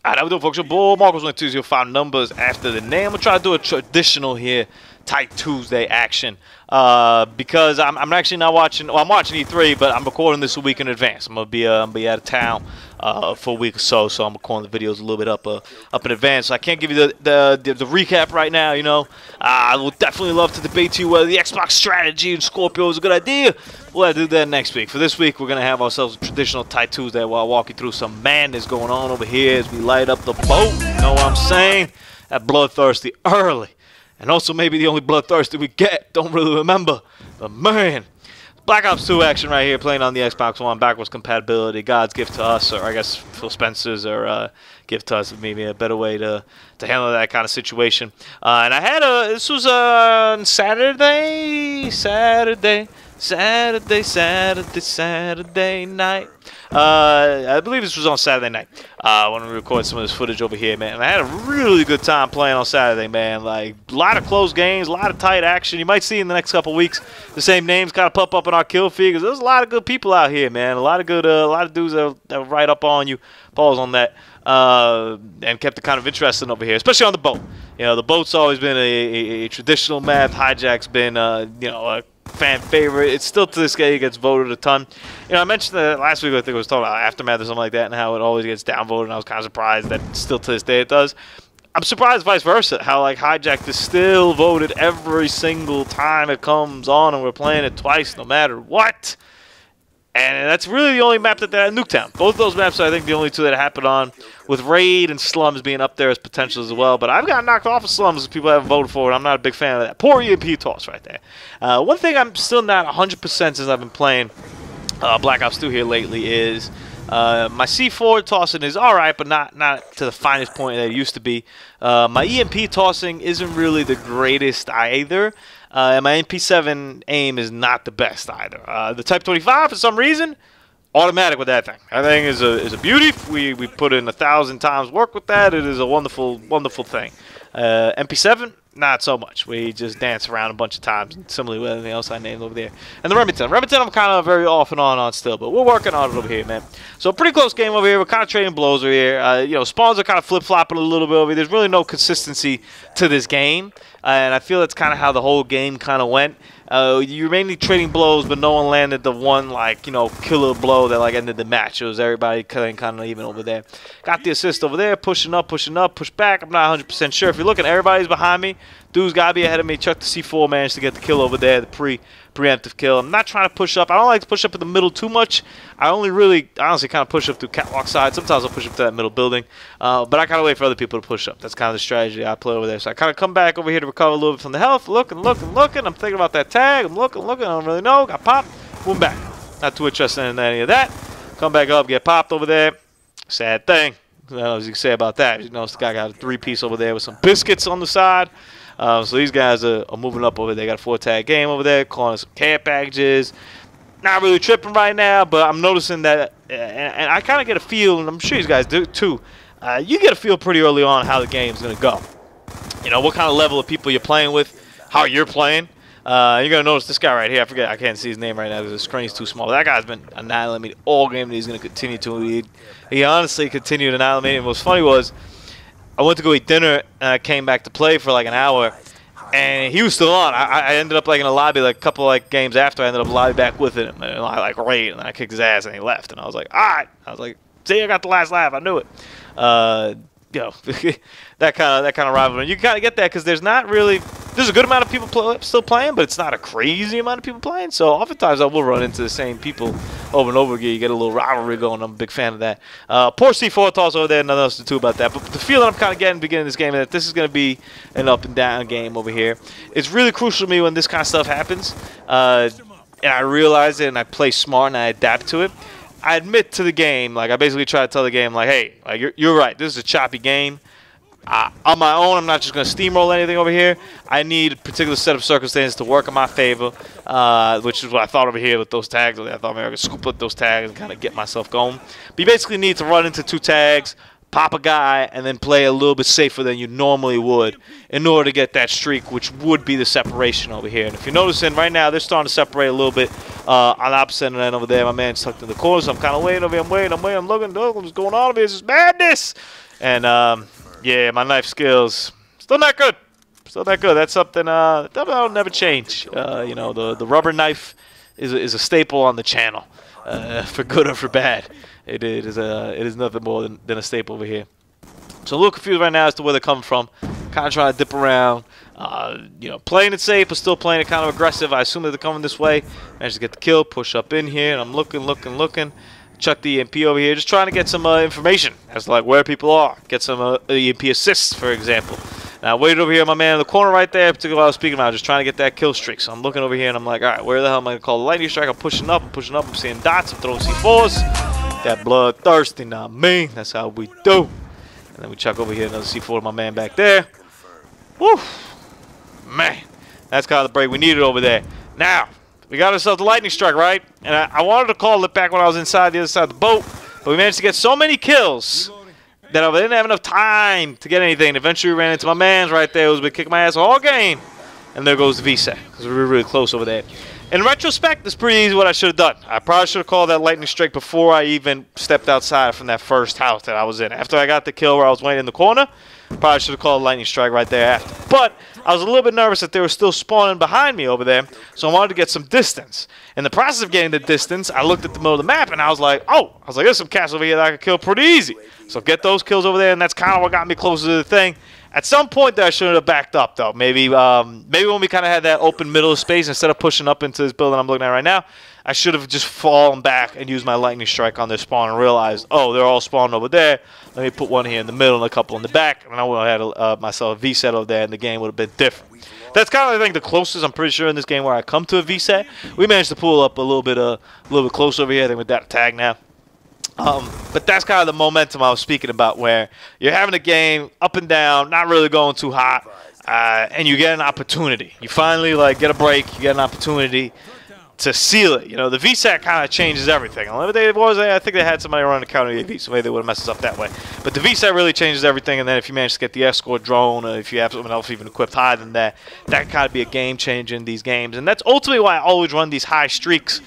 Alright, that we do, folks. Your boy Marcos 1205 numbers after the name. I'm gonna try to do a traditional here, tight Tuesday action. Because I'm actually not watching. Well, I'm watching E3, but I'm recording this a week in advance. I'm gonna be out of town for a week or so, so I'm recording the videos a little bit up in advance. So I can't give you the recap right now. You know, I would definitely love to debate to you whether the Xbox strategy in Scorpio is a good idea. We'll have to do that next week. For this week, we're gonna have ourselves a traditional tight Tuesday while I walk you through some madness going on over here as we light up the boat. You know what I'm saying? That bloodthirsty early. And also maybe the only bloodthirsty we get. Don't really remember. But man, Black Ops 2 action right here, playing on the Xbox One, backwards compatibility, God's gift to us, or I guess Phil Spencer's or gift to us, maybe a better way to handle that kind of situation. And I had this was on Saturday night. I believe this was on Saturday night when we recorded some of this footage over here, man. And I had a really good time playing on Saturday, man. Like, a lot of close games, a lot of tight action. You might see in the next couple weeks the same names kind of pop up in our kill feed, because there's a lot of good people out here, man. A lot of dudes that right up on you. Pause on that. And kept it kind of interesting over here, especially on the boat. You know, the boat's always been a traditional map. Hijack's been, you know, a fan favorite. It's still to this day, it gets voted a ton. You know, I mentioned that last week. I think I was talking about Aftermath or something like that, and how it always gets downvoted. And I was kind of surprised that still to this day it does. I'm surprised vice versa, how like Hijack is still voted every single time it comes on, and we're playing it twice no matter what. And that's really the only map that Nuketown. Both those maps are, I think, the only two that happened on, with Raid and Slums being up there as potential as well. But I've got knocked off of Slums as people haven't voted for it. I'm not a big fan of that. Poor EMP toss right there. One thing I'm still not 100% since I've been playing Black Ops 2 here lately is my C4 tossing is alright, but not to the finest point that it used to be. My EMP tossing isn't really the greatest either. And my MP7 aim is not the best either. The Type 25, for some reason, automatic with that thing. That thing is a beauty. We put in 1,000 times work with that. It is a wonderful, wonderful thing. MP7, not so much. We just dance around a bunch of times, similarly with everything else I named over there. And the Remington. Remington I'm kind of very off and on still, but we're working on it over here, man. So a pretty close game over here. We're kind of trading blows over here. You know, spawns are kind of flip-flopping a little bit over here. There's really no consistency to this game. And I feel that's kind of how the whole game kind of went. You're mainly trading blows, but no one landed the one, like, you know, killer blow that, like, ended the match. It was everybody kind of even over there. Got the assist over there, pushing up, push back. I'm not 100% sure. If you're looking, everybody's behind me. Dude's got to be ahead of me. Chuck the C4, managed to get the kill over there, the preemptive kill. I'm not trying to push up. I don't like to push up in the middle too much. I only really, honestly, kind of push up through catwalk side. Sometimes I'll push up to that middle building. But I kind of wait for other people to push up. That's kind of the strategy I play over there. So I kind of come back over here to recover a little bit from the health. Looking. I'm thinking about that tag. I'm looking. I don't really know. Got popped. Boom, back. Not too interested in any of that. Come back up, get popped over there. Sad thing. As you can say about that. You know, this guy got a 3-piece over there with some biscuits on the side. So these guys are moving up over there. They got a 4-tag game over there, calling some care packages. Not really tripping right now, but I'm noticing that, and I kind of get a feel, and I'm sure you guys do too. You get a feel pretty early on how the game's gonna go. You know, what kind of level of people you're playing with, how you're playing. You're gonna notice this guy right here. I can't see his name right now because the screen's too small. That guy's been annihilating me all game, and he's gonna continue to. He honestly continued to annihilate me. And what's funny was, I went to go eat dinner, and I came back to play for like an hour, and he was still on. I ended up like in a lobby, like a couple like games after, I ended up lobby back with him, and I like raid, and I kicked his ass, and he left, and I was like, all right. I was like, see, I got the last laugh. I knew it. You know, that kind of rivalry. You kind of get that because there's a good amount of people still playing, but it's not a crazy amount of people playing. So oftentimes I will run into the same people over and over again. You get a little rivalry going. I'm a big fan of that. Poor C4 toss over there. Nothing else to do about that. But the feeling I'm kind of getting beginning of this game is that this is going to be an up and down game over here. It's really crucial to me when this kind of stuff happens, and I realize it, and I play smart and I adapt to it. I admit to the game, like I basically try to tell the game, like, hey, like you're right. This is a choppy game. On my own, I'm not just going to steamroll anything over here. I need a particular set of circumstances to work in my favor, which is what I thought over here with those tags. I thought maybe I could scoop up those tags and kind of get myself going. But you basically need to run into 2 tags, pop a guy, and then play a little bit safer than you normally would in order to get that streak, which would be the separation over here. And if you're noticing right now, they're starting to separate a little bit on the opposite end over there. My man's tucked in the corner, so I'm kind of waiting over here. I'm looking, what's going on over here? This is madness. And, yeah, my knife skills, still not good. Still not good. That's something that'll never change. You know, the rubber knife is a staple on the channel, for good or for bad. It is nothing more than a staple over here. So a little confused right now as to where they're coming from. Kind of trying to dip around. You know, playing it safe, but still playing it kind of aggressive. I assume that they're coming this way. Managed to get the kill, push up in here, and I'm looking. Chuck the EMP over here, just trying to get some information as to like where people are. Get some EMP assists, for example. And I waited over here, my man in the corner right there, particularly what I was speaking about, just trying to get that kill streak. So I'm looking over here and I'm like, all right, where the hell am I going to call the lightning strike? I'm pushing up, I'm seeing dots, I'm throwing C4s. That bloodthirsty, not me. That's how we do. And then we chuck over here another C4 to my man back there. Woo! Man, that's kind of the break we needed over there. Now, we got ourselves the lightning strike, right? And I wanted to call it back when I was inside the other side of the boat, but we managed to get so many kills that I didn't have enough time to get anything. Eventually, we ran into my man's right there who's been kicking my ass all game. And there goes the VSAT, because we were really close over there. In retrospect, it's pretty easy what I should have done. I probably should have called that lightning strike before I even stepped outside from that first house that I was in. After I got the kill where I was waiting in the corner, probably should have called a lightning strike right there after. But I was a little bit nervous that they were still spawning behind me over there, so I wanted to get some distance. In the process of getting the distance, I looked at the middle of the map and I was like, there's some cats over here that I could kill pretty easy. So get those kills over there, and that's kind of what got me closer to the thing. At some point there, I should have backed up, though. Maybe when we kind of had that open middle of space, instead of pushing up into this building I'm looking at right now, I should have just fallen back and used my lightning strike on their spawn and realized, oh, they're all spawned over there. Let me put one here in the middle and a couple in the back, and I would have had myself a VSAT over there, and the game would have been different. That's kind of, I think, the closest I'm pretty sure in this game where I come to a VSAT. We managed to pull up a little bit closer over here. I think with that tag now. But that's kind of the momentum I was speaking about, where you're having a game up and down, not really going too hot, and you get an opportunity. You finally get a break. You get an opportunity to seal it. You know, the VSAT kind of changes everything. I think they had somebody running the counter AV, so maybe they would have messed us up that way. But the VSAT really changes everything, and then if you manage to get the escort drone, or if you have someone else even equipped higher than that, that can kind of be a game changer in these games. And that's ultimately why I always run these high streaks,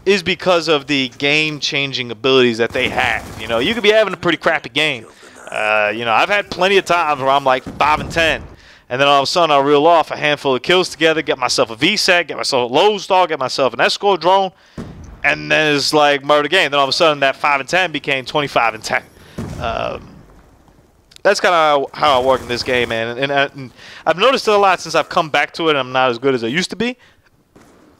is because of the game-changing abilities that they have. You know, you could be having a pretty crappy game. You know, I've had plenty of times where I'm like 5 and 10, and then all of a sudden I'll reel off a handful of kills together, get myself a VSAT, get myself a low stall, get myself an escort drone, and then it's like murder game. Then all of a sudden that 5 and 10 became 25 and 10. That's kind of how I work in this game, man. And I've noticed it a lot since I've come back to it, and I'm not as good as I used to be.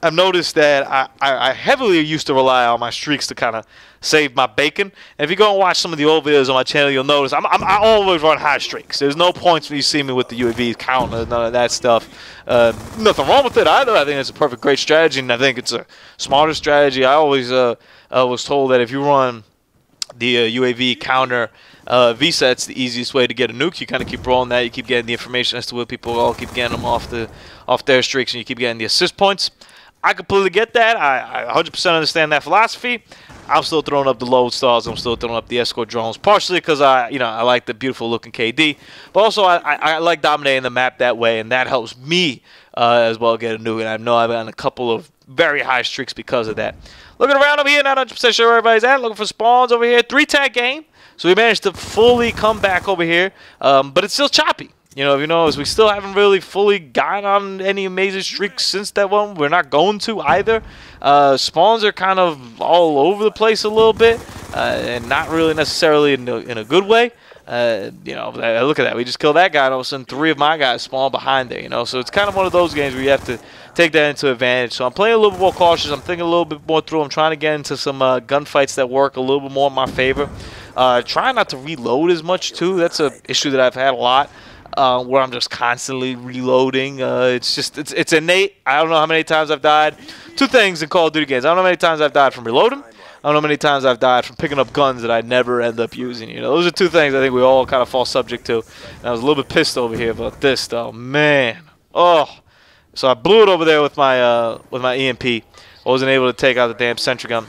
I've noticed that I heavily used to rely on my streaks to kind of save my bacon. And if you go and watch some of the old videos on my channel, you'll notice I always run high streaks. There's no points when you see me with the UAV counter, none of that stuff. Nothing wrong with it either. I think it's a perfect, great strategy, and I think it's a smarter strategy. I always was told that if you run the UAV counter VSAT's the easiest way to get a nuke. You kind of keep rolling that. You keep getting the information as to where people all keep getting them off their streaks, and you keep getting the assist points. I completely get that. I 100% understand that philosophy. I'm still throwing up the load stars. I'm still throwing up the escort drones, partially because I like the beautiful looking KD, but also I like dominating the map that way, and that helps me as well get a nuke. And I know I've gotten a couple of very high streaks because of that. Looking around over here, not 100% sure where everybody's at. Looking for spawns over here. 3-tag game, so we managed to fully come back over here, but it's still choppy. You know, as we still haven't really fully gotten on any amazing streaks since that one. We're not going to either. Spawns are kind of all over the place a little bit, and not really necessarily in a good way. Look at that. We just killed that guy, and all of a sudden 3 of my guys spawn behind there. You know, so it's kind of one of those games where you have to take that into advantage. So I'm playing a little bit more cautious. I'm thinking a little bit more through. I'm trying to get into some gunfights that work a little bit more in my favor. Trying not to reload as much too. That's an issue that I've had a lot. Where I'm just constantly reloading. It's innate. I don't know how many times I've died. 2 things in Call of Duty games. I don't know how many times I've died from reloading. I don't know how many times I've died from picking up guns that I never end up using. You know, those are 2 things I think we all kind of fall subject to. And I was a little bit pissed over here about this, though. Man. Oh. So I blew it over there with my EMP. I wasn't able to take out the damn sentry gun.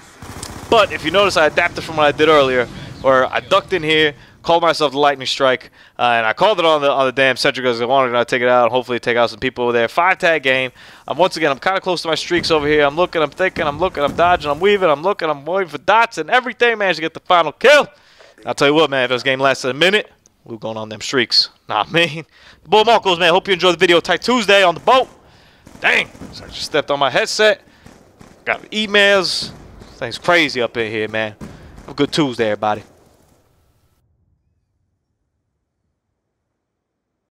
But if you notice, I adapted from what I did earlier, where I ducked in here, Called myself the Lightning Strike, and I called it on the damn Centric because I wanted to take it out and hopefully take out some people over there. 5-tag game. Once again, I'm kind of close to my streaks over here. I'm looking, I'm thinking, I'm looking, I'm dodging, I'm weaving, I'm looking, I'm waiting for dots and everything. Managed to get the final kill. I'll tell you what, man, if this game lasted a minute, we're going on them streaks. Nah, man. The boy Marcos, man. Hope you enjoyed the video. Tight Tuesday on the boat. Dang. So I just stepped on my headset. Got emails. Things crazy up in here, man. Have a good Tuesday, everybody.